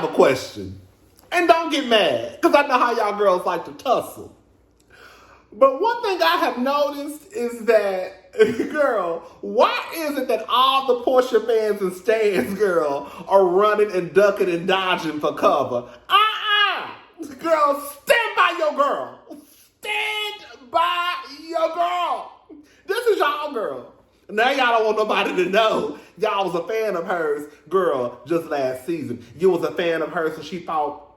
have a question. And don't get mad, because I know how y'all girls like to tussle. But one thing I have noticed is that, girl, why is it that all the Porsha fans and stans, girl, are running and ducking and dodging for cover? Girl, stand by your girl. Stand by your girl. This is y'all girl. Now y'all don't want nobody to know y'all was a fan of hers, girl, just last season. You was a fan of hers when she fought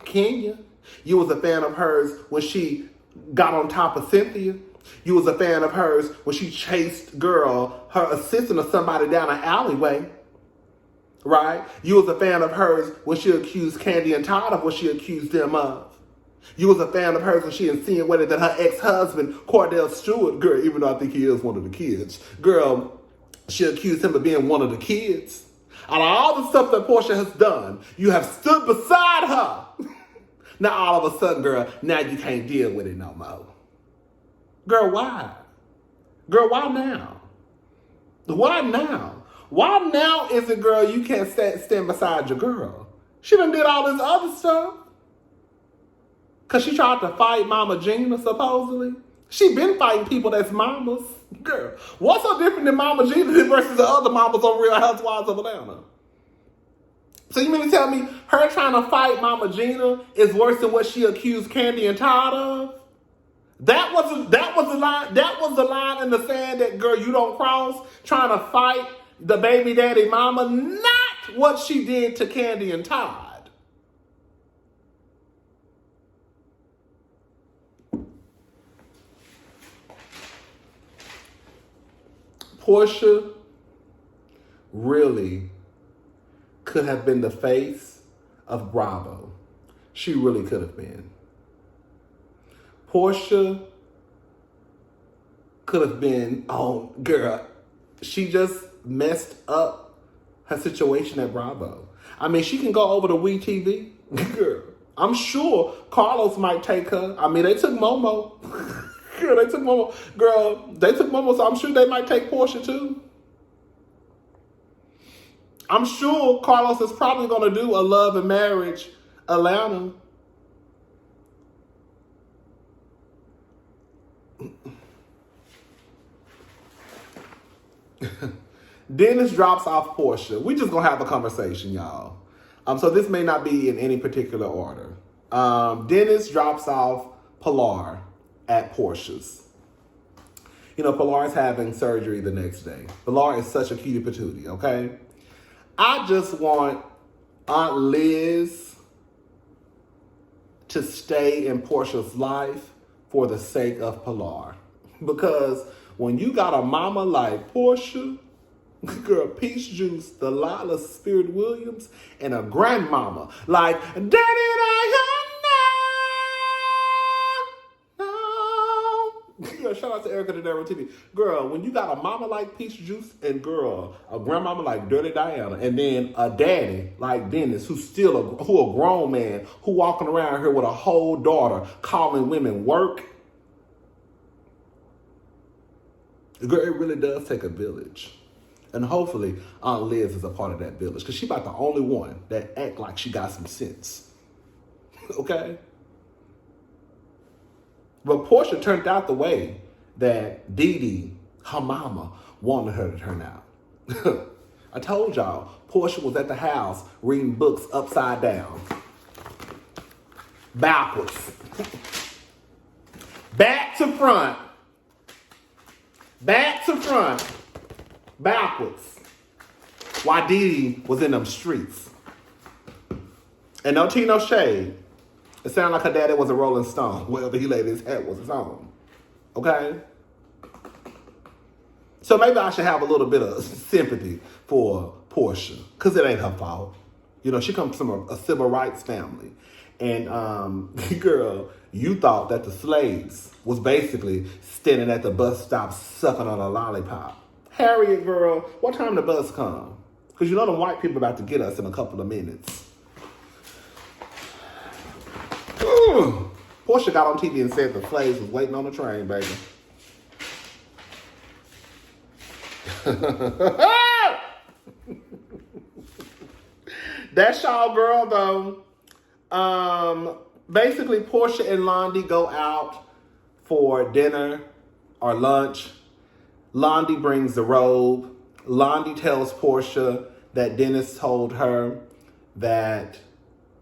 Kenya. You was a fan of hers when she got on top of Cynthia. You was a fan of hers when she chased, girl, her assistant or somebody down an alleyway. Right? You was a fan of hers when she accused Candy and Todd of what she accused them of. You was a fan of hers when she insinuated that her ex-husband, Cordell Stewart, girl, even though I think he is one of the kids, girl, she accused him of being one of the kids. Out of all the stuff that Porsha has done, you have stood beside her. Now all of a sudden, girl, now you can't deal with it no more. Girl, why? Girl, why now? Why now? Why now is it, girl, you can't stand beside your girl? She done did all this other stuff. Because she tried to fight Mama Gina, supposedly. She been fighting people that's mamas. Girl, what's so different than Mama Gina versus the other mamas on Real Housewives of Atlanta? So you mean to tell me her trying to fight Mama Gina is worse than what she accused Candy and Todd of? That was the line in the sand that, girl, you don't cross, trying to fight the baby daddy mama, not what she did to Candy and Todd. Porsha really could have been the face of Bravo. She really could have been. Porsha could have been, oh, girl, she just messed up her situation at Bravo. I mean, she can go over to WeTV. Girl, I'm sure Carlos might take her. I mean, they took Momo. Girl, they took Momo. Girl, they took Momo, so I'm sure they might take Porsha too. I'm sure Carlos is probably going to do a Love and Marriage Atlanta. Dennis drops off Porsha. We just gonna have a conversation, y'all. So this may not be in any particular order. Dennis drops off Pilar at Porsha's. You know, Pilar's having surgery the next day. Pilar is such a cutie patootie, okay? I just want Aunt Liz to stay in Porsha's life for the sake of Pilar. Because when you got a mama like Porsha, girl, Peach Juice, Delilah Spirit Williams, and a grandmama like Daddy Diana. Shout out to Erica the Darrow TV. Girl, when you got a mama like Peach Juice and girl, a grandmama like Dirty Diana, and then a daddy like Dennis, who's still a grown man, who walking around here with a whole daughter calling women work. Girl, it really does take a village. And hopefully Aunt Liz is a part of that village, because she about the only one that act like she got some sense. Okay? But Porsha turned out the way that Dee Dee, her mama, wanted her to turn out. I told y'all, Porsha was at the house reading books upside down. Backwards. Back to front. Back to front. Backwards. While Dee Dee was in them streets. And no tea, no shade. It sounded like her daddy was a Rolling Stone. Wherever he laid his hat was his own. Okay? So maybe I should have a little bit of sympathy for Porsha. Because it ain't her fault. You know, she comes from a civil rights family. And, girl, you thought that the slaves was basically standing at the bus stop sucking on a lollipop. Harriet, girl, what time the bus come? Because you know them white people about to get us in a couple of minutes. Porsha got on TV and said the slaves was waiting on the train, baby. That's y'all girl though. Basically, Porsha and Londy go out for dinner or lunch. Londy brings the robe. Londy tells Porsha that Dennis told her that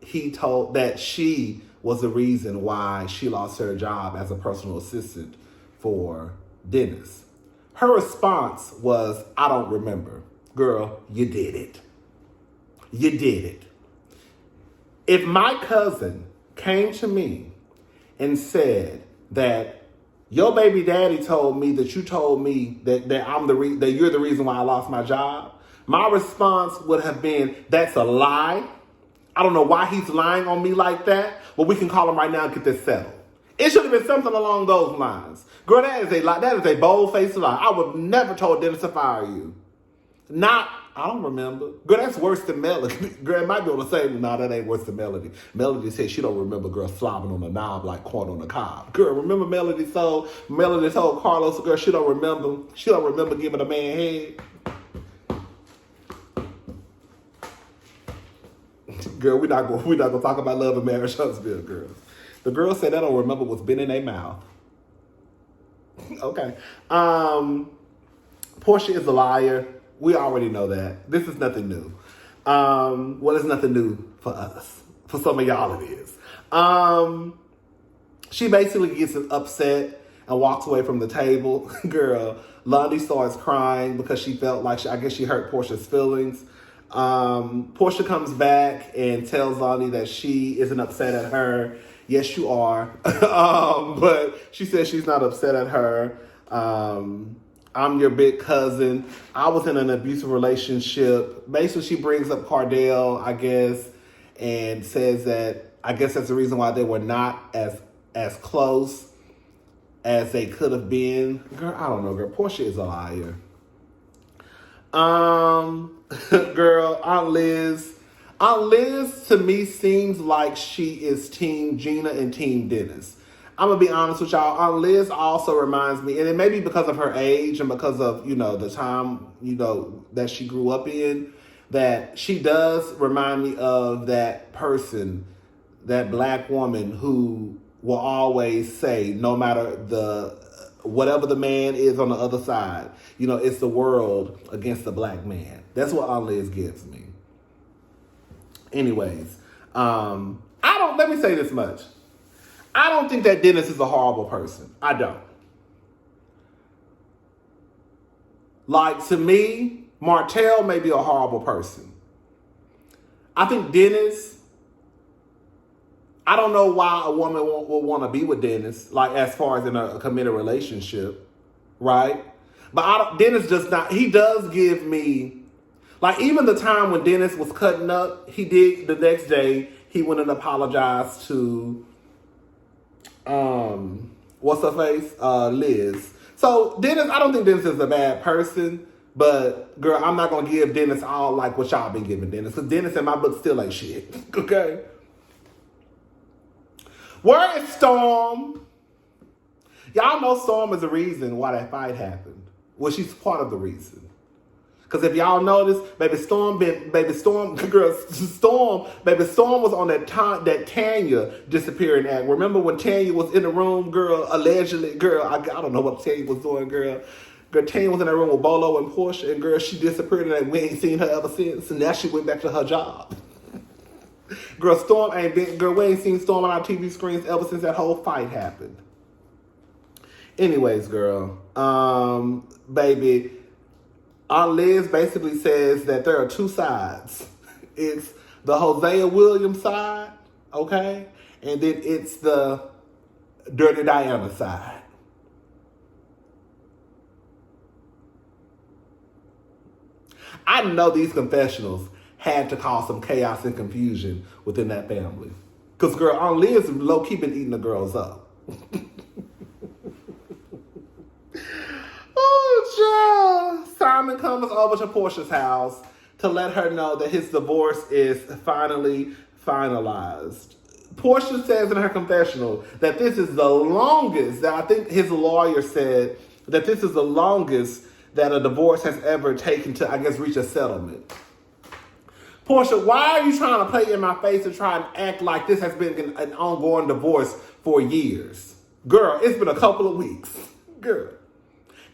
she was the reason why she lost her job as a personal assistant for Dennis. Her response was, I don't remember. Girl, you did it. You did it. If my cousin came to me and said that your baby daddy told me that you told me that that you're the reason why I lost my job, my response would have been, that's a lie. I don't know why he's lying on me like that, but we can call him right now and get this settled. It should have been something along those lines. Girl, that is a lie. That is a bold-faced lie. I would never told Dennis to fire you. I don't remember. Girl, that's worse than Melody. Girl, it might be on the same, no, that ain't worse than Melody. Melody said she don't remember girl slobbing on the knob like corn on the cob. Girl, remember Melody told Carlos, girl, she don't remember giving a man head. Girl, we're not gonna talk about love and marriage, Huntsville, girls. The girl said they don't remember what's been in their mouth. Okay. Porsha is a liar. We already know that. This is nothing new. Well, it's nothing new for us. For some of y'all it is. She basically gets upset and walks away from the table. Girl, Londy starts crying because she felt like I guess she hurt Porsha's feelings. Porsha comes back and tells Londy that she isn't upset at her. Yes, you are. But she says she's not upset at her. I'm your big cousin. I was in an abusive relationship. Basically, she brings up Cardell, I guess, and says that I guess that's the reason why they were not as close as they could have been. Girl, I don't know, girl. Porsha is a liar. Girl, Aunt Liz. Aunt Liz, to me, seems like she is Team Gina and Team Dennis. I'm going to be honest with y'all. Aunt Liz also reminds me, and it may be because of her age and because of, the time, that she grew up in, that she does remind me of that person, that black woman who will always say, no matter whatever the man is on the other side, it's the world against the black man. That's what Aunt Liz gives me. Anyways, let me say this much. I don't think that Dennis is a horrible person. I don't. Like, to me, Martell may be a horrible person. I think Dennis, I don't know why a woman would want to be with Dennis, like as far as in a committed relationship, right? But Dennis does not, he does give me, like even the time when Dennis was cutting up, he did, the next day, he went and apologized to, what's her face? Liz. So Dennis, I don't think Dennis is a bad person, but girl, I'm not going to give Dennis all like what y'all been giving Dennis, because Dennis in my book still ain't shit, okay? Where is Storm? Y'all know Storm is the reason why that fight happened. Well, she's part of the reason. Because if y'all notice, Storm was on that Tanya disappearing act. Remember when Tanya was in the room, girl, allegedly, girl, I don't know what Tanya was doing, girl. Girl, Tanya was in that room with Bolo and Porsha, and girl, she disappeared, and we ain't seen her ever since. And now she went back to her job. Girl, we ain't seen Storm on our TV screens ever since that whole fight happened. Anyways, girl, baby, Aunt Liz basically says that there are two sides. It's the Hosea Williams side, okay? And then it's the Dirty Diana side. I know these confessionals had to cause some chaos and confusion within that family. Because, girl, Aunt Liz low-key been eating the girls up. Oh, child. Simon comes over to Portia's house to let her know that his divorce is finally finalized. Porsha says in her confessional that this is the longest, that I think his lawyer said that this is the longest that a divorce has ever taken to, I guess, reach a settlement. Porsha, why are you trying to play in my face and try and act like this has been an ongoing divorce for years? Girl, it's been a couple of weeks. Girl.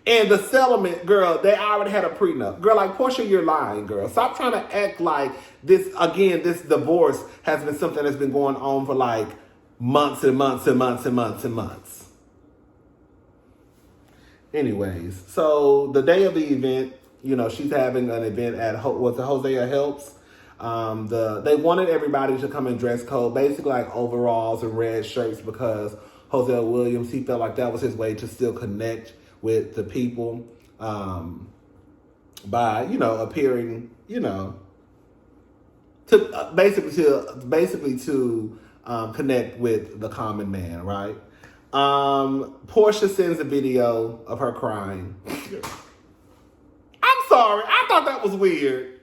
And the settlement, girl, they already had a prenup. Girl, like, Porsha, you're lying, girl. Stop trying to act like this divorce has been something that's been going on for like months and months and months and months and months. Anyways, so the day of the event, you know, she's having an event at Hosea Helps. They wanted everybody to come in dress code, basically like overalls and red shirts, because Hosea Williams, he felt like that was his way to still connect with the people by, you know, appearing, you know, to basically to connect with the common man, right? Porsha sends a video of her crying. I'm sorry, I thought that was weird.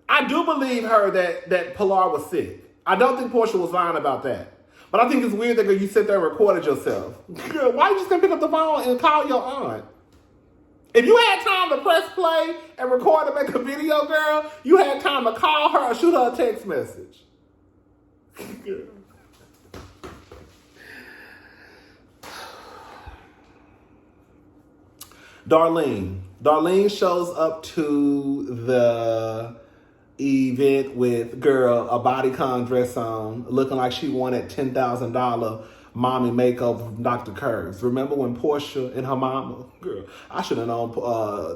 I do believe her that Pilar was sick. I don't think Porsha was lying about that. But I think it's weird that you sit there and recorded yourself. Girl, why you just gonna pick up the phone and call your aunt? If you had time to press play and record and make a video, girl, you had time to call her or shoot her a text message. Darlene shows up to the event with, girl, a bodycon dress on, looking like she wanted $10,000 mommy makeover from Dr. Curves. Remember when Porsha and her mama, girl, I should have known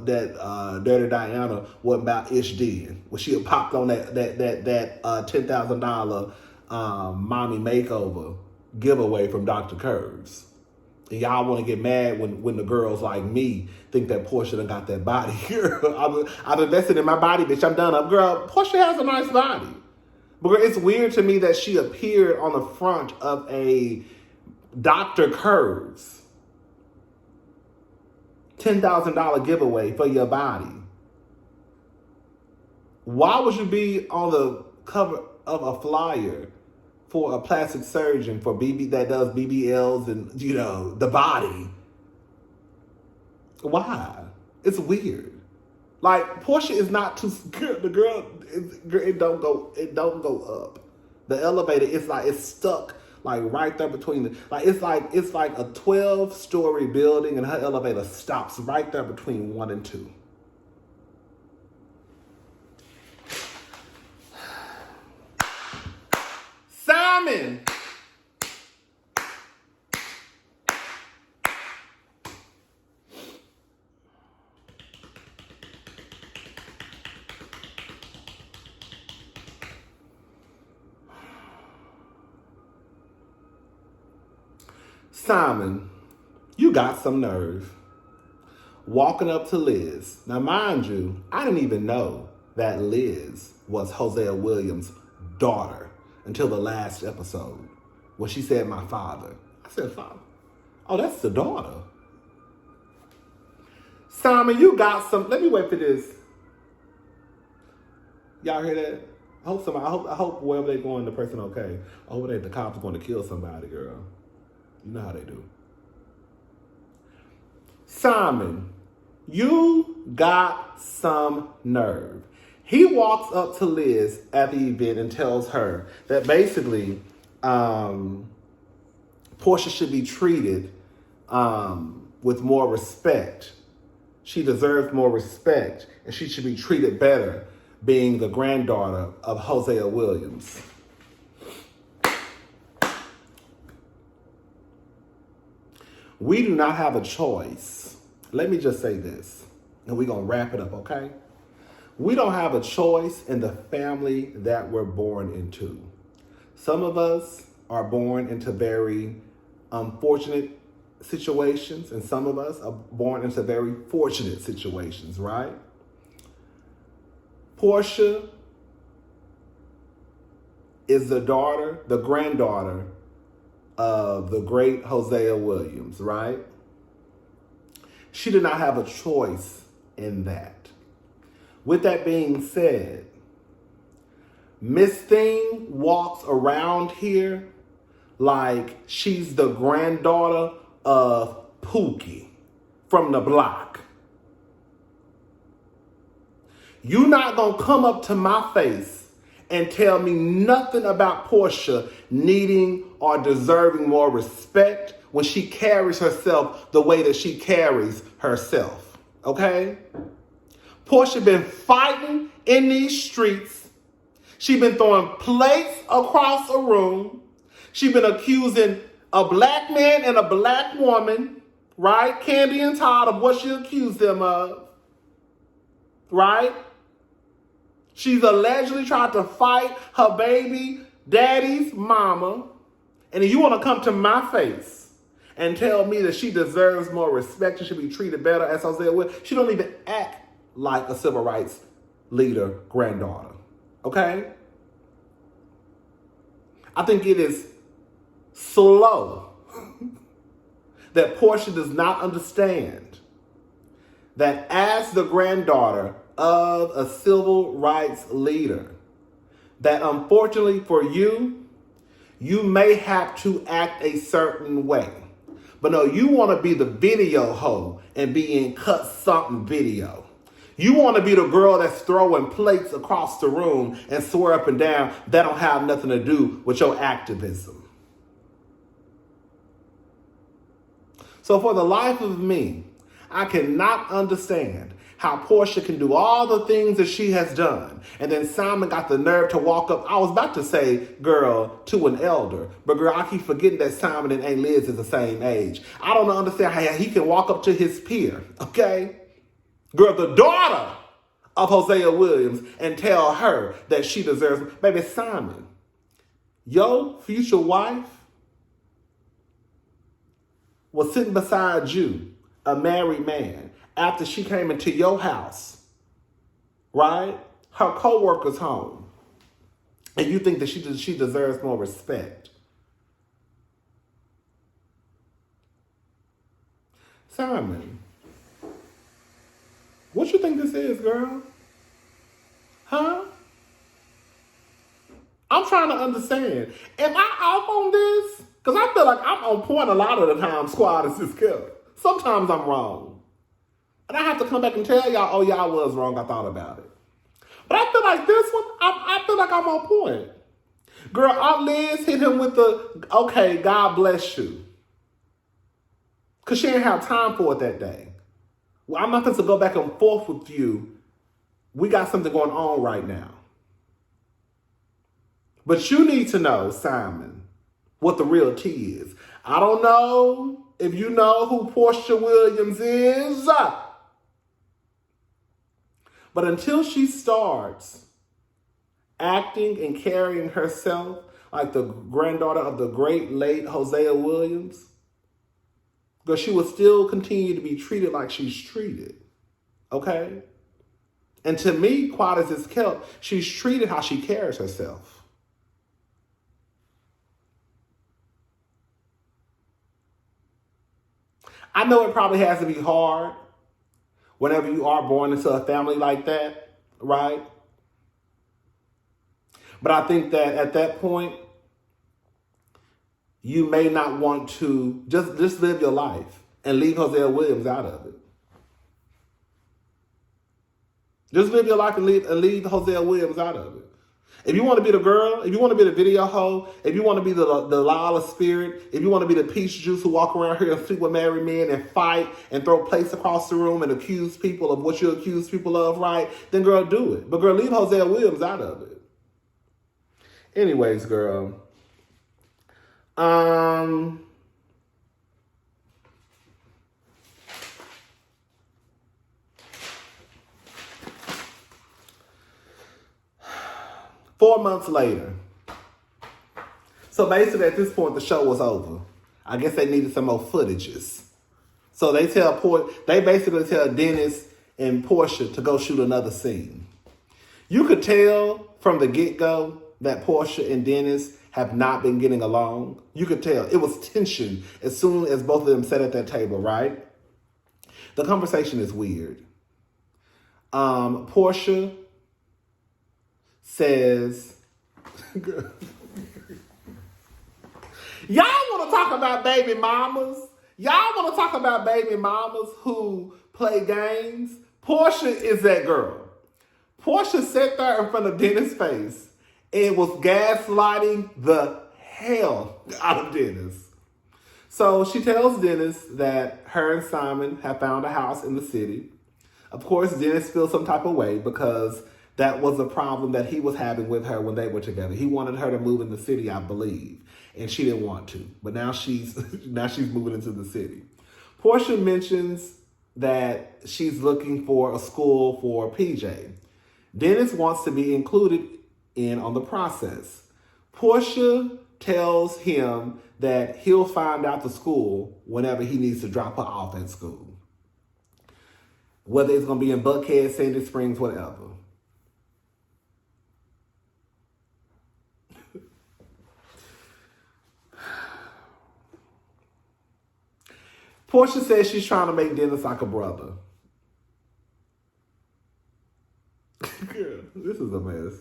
that Dirty Diana wasn't about ish then. When she had popped on that $10,000 mommy makeover giveaway from Dr. Curves. And y'all want to get mad when the girls like me think that Porsha done got that body. Girl, I've invested in my body, bitch. I'm done up. Girl, Porsha has a nice body. But it's weird to me that she appeared on the front of a Dr. Curves $10,000 giveaway for your body. Why would you be on the cover of a flyer for a plastic surgeon for that does BBLs and, you know, the body? Why? It's weird. Like, Porsha is not too good. The girl, it don't go up. The elevator, it's stuck like right there between it's like a 12-story building and her elevator stops right there between 1 and 2. Simon. Simon, you got some nerve. Walking up to Liz. Now, mind you, I didn't even know that Liz was Hosea Williams' daughter until the last episode when she said my father. I said, father? Oh, that's the daughter. Simon, you got some. Let me wait for this. Y'all hear that? I hope wherever they're going, the person okay. I hope the cops are going to kill somebody, girl. You know how they do. Simon, you got some nerve. He walks up to Liz at the event and tells her that basically Porsha should be treated with more respect. She deserves more respect, and she should be treated better being the granddaughter of Hosea Williams. We do not have a choice. Let me just say this, and we're going to wrap it up, okay? We don't have a choice in the family that we're born into. Some of us are born into very unfortunate situations, and some of us are born into very fortunate situations, right? Porsha is the granddaughter of the great Hosea Williams, right? She did not have a choice in that. With that being said, Miss Thing walks around here like she's the granddaughter of Pookie from the block. You not gonna come up to my face and tell me nothing about Porsha needing or deserving more respect when she carries herself the way that she carries herself. Okay? Porsha been fighting in these streets. She been throwing plates across a room. She been accusing a black man and a black woman, right? Candy and Todd, of what she accused them of, right? She's allegedly tried to fight her baby daddy's mama. And if you want to come to my face and tell me that she deserves more respect and should be treated better, as Hosea Williams, she don't even act like a civil rights leader granddaughter. Okay? I think it is slow that Porsha does not understand that as the granddaughter of a civil rights leader, that unfortunately for you, you may have to act a certain way. But no, you want to be the video hoe and be in cut something video. You want to be the girl that's throwing plates across the room and swear up and down that don't have nothing to do with your activism. So for the life of me, I cannot understand how Porsha can do all the things that she has done. And then Simon got the nerve to walk up. I was about to say, girl, to an elder. But girl, I keep forgetting that Simon and Aunt Liz is the same age. I don't understand how he can walk up to his peer, okay? Girl, the daughter of Hosea Williams, and tell her that she deserves, baby Simon, your future wife was sitting beside you, a married man, after she came into your house, right? Her co-worker's home. And you think that she deserves more respect. Simon, what you think this is, girl? Huh? I'm trying to understand. Am I off on this? Because I feel like I'm on point a lot of the time, squad, is this killer. Sometimes I'm wrong. And I have to come back and tell y'all, oh, y'all was wrong. I thought about it. But I feel like this one, I feel like I'm on point. Girl, Aunt Liz hit him with the, okay, God bless you. Because she didn't have time for it that day. Well, I'm not going to go back and forth with you. We got something going on right now. But you need to know, Simon, what the real tea is. I don't know if you know who Porsha Williams is. But until she starts acting and carrying herself like the granddaughter of the great late Hosea Williams, because she will still continue to be treated like she's treated. Okay? And to me, quiet as it's kept, she's treated how she carries herself. I know it probably has to be hard whenever you are born into a family like that, right? But I think that at that point, you may not want to just live your life and leave Hosea Williams out of it. Just live your life and leave Hosea Williams out of it. If you want to be the girl, if you want to be the video hoe, if you want to be the lawless spirit, if you want to be the peach juice who walk around here and sleep with married men and fight and throw plates across the room and accuse people of what you accuse people of, right? Then girl, do it. But girl, leave Hosea Williams out of it. Anyways, girl. Four months later. So basically at this point, the show was over. I guess they needed some more footages. So they basically tell Dennis and Porsha to go shoot another scene. You could tell from the get-go that Porsha and Dennis have not been getting along. You could tell. It was tension as soon as both of them sat at that table, right? The conversation is weird. Porsha says, y'all want to talk about baby mamas? Y'all want to talk about baby mamas who play games? Porsha is that girl. Porsha sat there in front of Dennis' face and was gaslighting the hell out of Dennis. So she tells Dennis that her and Simon have found a house in the city. Of course, Dennis feels some type of way because that was a problem that he was having with her when they were together. He wanted her to move in the city, I believe, and she didn't want to. But now she's moving into the city. Portia mentions that she's looking for a school for PJ. Dennis wants to be included in on the process. Portia tells him that he'll find out the school whenever he needs to drop her off at school. Whether it's going to be in Buckhead, Sandy Springs, whatever. Portia says she's trying to make Dennis like a brother. Girl, this is a mess.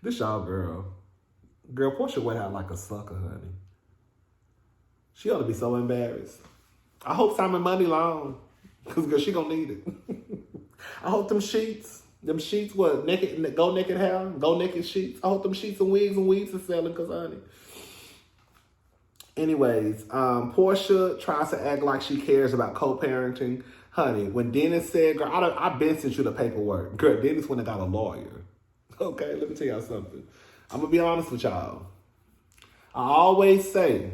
This y'all girl. Girl, Portia went out like a sucker, honey. She ought to be so embarrassed. I hope Simon money long. Because girl, she gonna need it. I hope them sheets, what, naked, go naked hair, go naked sheets. I hope them sheets and weaves are selling, because honey. Anyways, Portia tries to act like she cares about co-parenting. Honey, when Dennis said, girl, I've been sent you the paperwork. Girl, Dennis went and got a lawyer. Okay, let me tell y'all something. I'm going to be honest with y'all. I always say,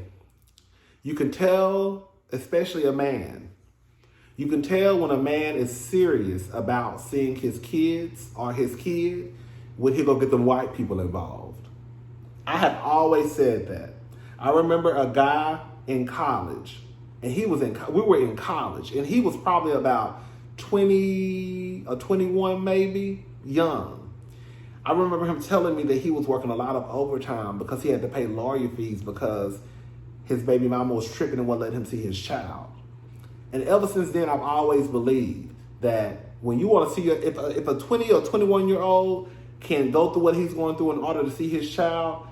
you can tell, especially a man, you can tell when a man is serious about seeing his kids or his kid when he go get them white people involved. I have always said that. I remember a guy in college, and we were in college, and he was probably about 20 or 21 maybe, young. I remember him telling me that he was working a lot of overtime because he had to pay lawyer fees because his baby mama was tripping and wouldn't let him see his child. And ever since then, I've always believed that when you want to see if a 20 or 21-year-old can go through what he's going through in order to see his child,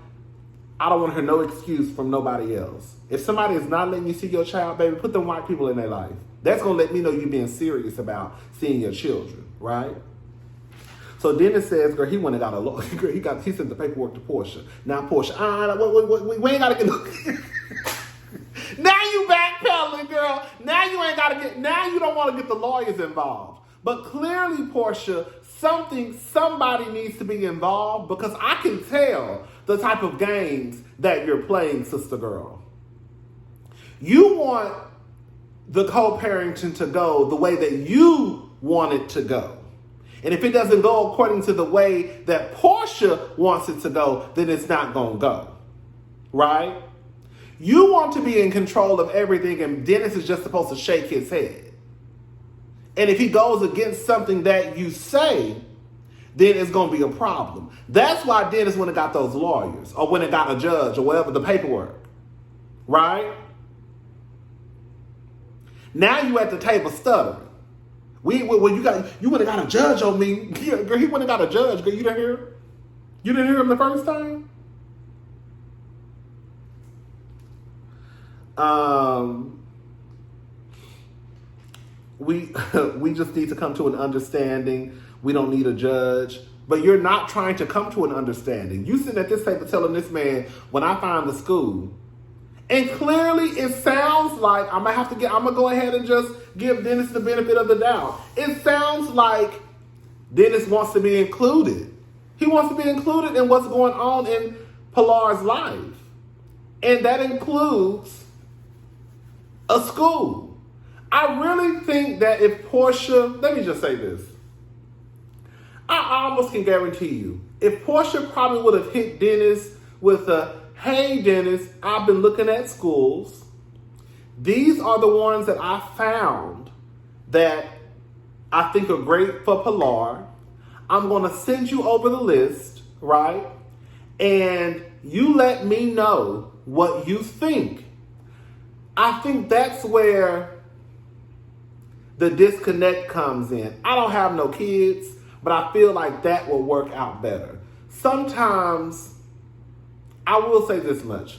I don't want to hear no excuse from nobody else. If somebody is not letting you see your child, baby, put them white people in their life. That's going to let me know you're being serious about seeing your children, right? So Dennis says, girl, he went and got a lawyer. He sent the paperwork to Portia. Now Portia, we ain't got to get... Now you backpedaling, girl. Now you don't want to get the lawyers involved. But clearly, Portia, somebody needs to be involved because I can tell the type of games that you're playing, sister girl. You want the co-parenting to go the way that you want it to go. And if it doesn't go according to the way that Portia wants it to go, then it's not going to go. Right? You want to be in control of everything, and Dennis is just supposed to shake his head. And if he goes against something that you say, then it's going to be a problem. That's why Dennis went and got those lawyers, or went and got a judge, or whatever, the paperwork. Right? Now you at the table stuttering. You went and got a judge on me. Yeah, girl, he went and got a judge. Girl, you didn't hear him? You didn't hear him the first time? We just need to come to an understanding. We don't need a judge. But you're not trying to come to an understanding. You sitting at this table telling this man, when I find the school, and clearly it sounds like I'm gonna go ahead and just give Dennis the benefit of the doubt. It sounds like Dennis wants to be included. He wants to be included in what's going on in Pilar's life. And that includes a school. I really think that if Portia, let me just say this. I almost can guarantee you, if Portia probably would have hit Dennis with a, hey Dennis, I've been looking at schools. These are the ones that I found that I think are great for Pilar. I'm going to send you over the list, right? And you let me know what you think. I think that's where the disconnect comes in. I don't have no kids, but I feel like that will work out better. Sometimes, I will say this much.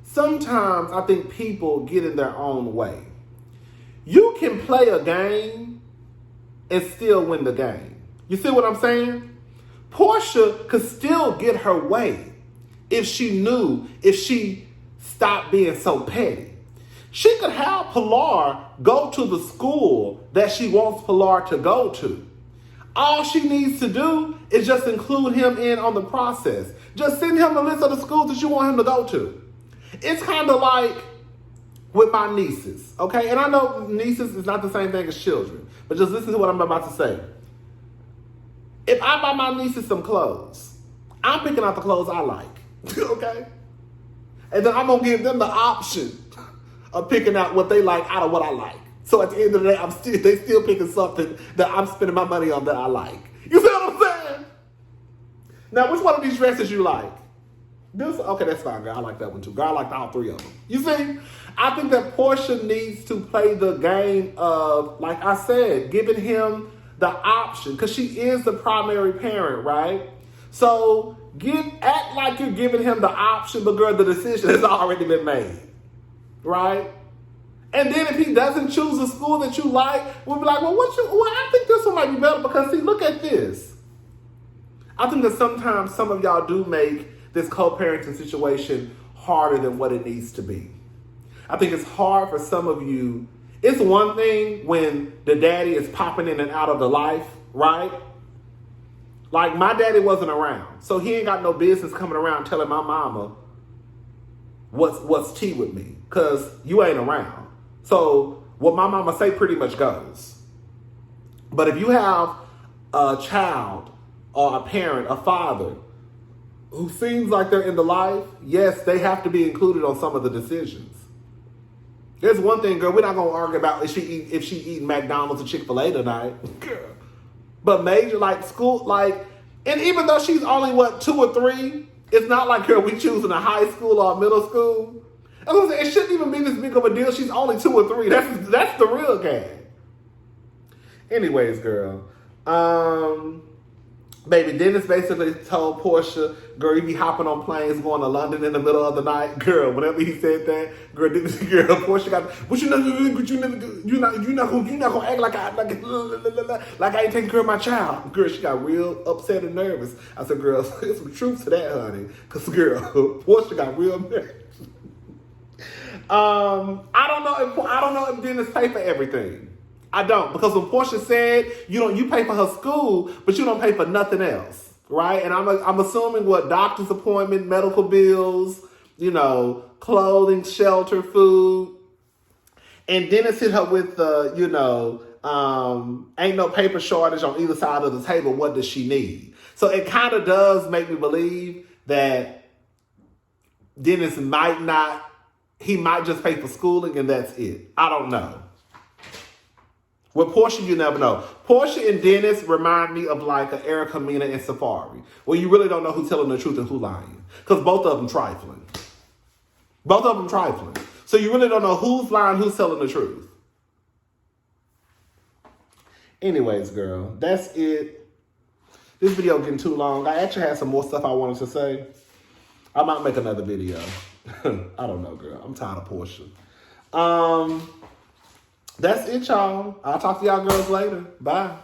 Sometimes I think people get in their own way. You can play a game and still win the game. You see what I'm saying? Portia could still get her way if she stopped being so petty. She could have Pilar go to the school that she wants Pilar to go to. All she needs to do is just include him in on the process. Just send him a list of the schools that you want him to go to. It's kind of like with my nieces, okay? And I know nieces is not the same thing as children, but just listen to what I'm about to say. If I buy my nieces some clothes, I'm picking out the clothes I like, okay? And then I'm going to give them the option of picking out what they like out of what I like. So at the end of the day, they still picking something that I'm spending my money on that I like. You see what I'm saying? Now, which one of these dresses you like? This, okay, that's fine, girl. I like that one too. Girl, I like all three of them. You see? I think that Portia needs to play the game of, like I said, giving him the option, because she is the primary parent, right? So act like you're giving him the option, but girl, the decision has already been made, right? And then if he doesn't choose a school that you like, we'll be like, well, I think this one might be better because, see, look at this. I think that sometimes some of y'all do make this co-parenting situation harder than what it needs to be. I think it's hard for some of you. It's one thing when the daddy is popping in and out of the life, right? Like, my daddy wasn't around, so he ain't got no business coming around telling my mama what's tea with me, because you ain't around. So what my mama say pretty much goes. But if you have a child or a parent, a father, who seems like they're in the life, yes, they have to be included on some of the decisions. There's one thing, girl, we're not going to argue about if she eating McDonald's or Chick-fil-A tonight. Girl. But major, like, school, like, and even though she's only, 2 or 3, it's not like, girl, we choosing a high school or a middle school. It shouldn't even be this big of a deal. She's only 2 or 3. That's the real game. Anyways, girl. Baby Dennis basically told Portia, girl, you be hopping on planes going to London in the middle of the night. Girl, whenever he said that, Portia got, you're not gonna act like I ain't taking care of my child. Girl, she got real upset and nervous. I said, girl, there's some truth to that, honey. Cause girl, Portia got real nervous. I don't know if Dennis pay for everything. I don't, because when Portia said you pay for her school, but you don't pay for nothing else, right? And I'm assuming what doctor's appointment, medical bills, clothing, shelter, food. And Dennis hit her with ain't no paper shortage on either side of the table. What does she need? So it kind of does make me believe that Dennis might just pay for schooling and that's it. I don't know. With Portia, you never know. Portia and Dennis remind me of like an Erica, Mina, and Safari, where you really don't know who's telling the truth and who's lying. Because both of them trifling. So you really don't know who's lying, who's telling the truth. Anyways, girl, that's it. This video getting too long. I actually had some more stuff I wanted to say. I might make another video. I don't know, girl. I'm tired of Portia. That's it, y'all. I'll talk to y'all girls later. Bye.